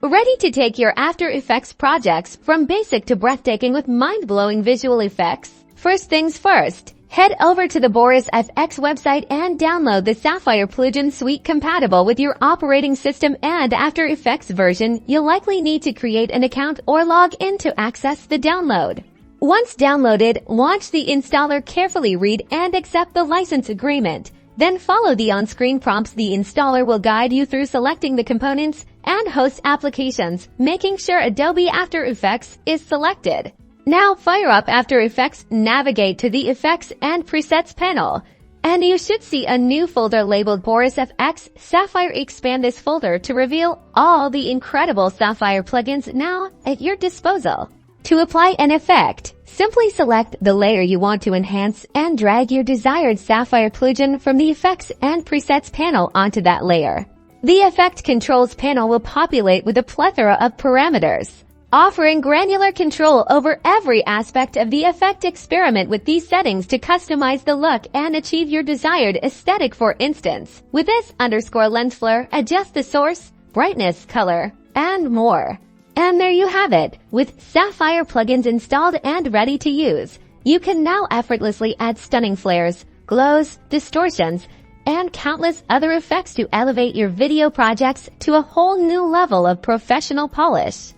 Ready to take your After Effects projects from basic to breathtaking with mind-blowing visual effects? First things first, head over to the Boris FX website and download the Sapphire plugin suite compatible with your operating system and After Effects version. You'll likely need to create an account or log in to access the download. Once downloaded, launch the installer, carefully read and accept the license agreement. Then follow the on-screen prompts. The installer will guide you through selecting the components and host applications, making sure Adobe After Effects is selected. Now fire up After Effects, navigate to the Effects and Presets panel, and you should see a new folder labeled Boris FX Sapphire. Expand this folder to reveal all the incredible Sapphire plugins now at your disposal. To apply an effect, simply select the layer you want to enhance and drag your desired Sapphire plugin from the Effects and Presets panel onto that layer. The Effect Controls panel will populate with a plethora of parameters, offering granular control over every aspect of the effect. Experiment with these settings to customize the look and achieve your desired aesthetic. For instance, with this _lens flare, adjust the source, brightness, color, and more. And there you have it. With Sapphire plugins installed and ready to use, you can now effortlessly add stunning flares, glows, distortions, and countless other effects to elevate your video projects to a whole new level of professional polish.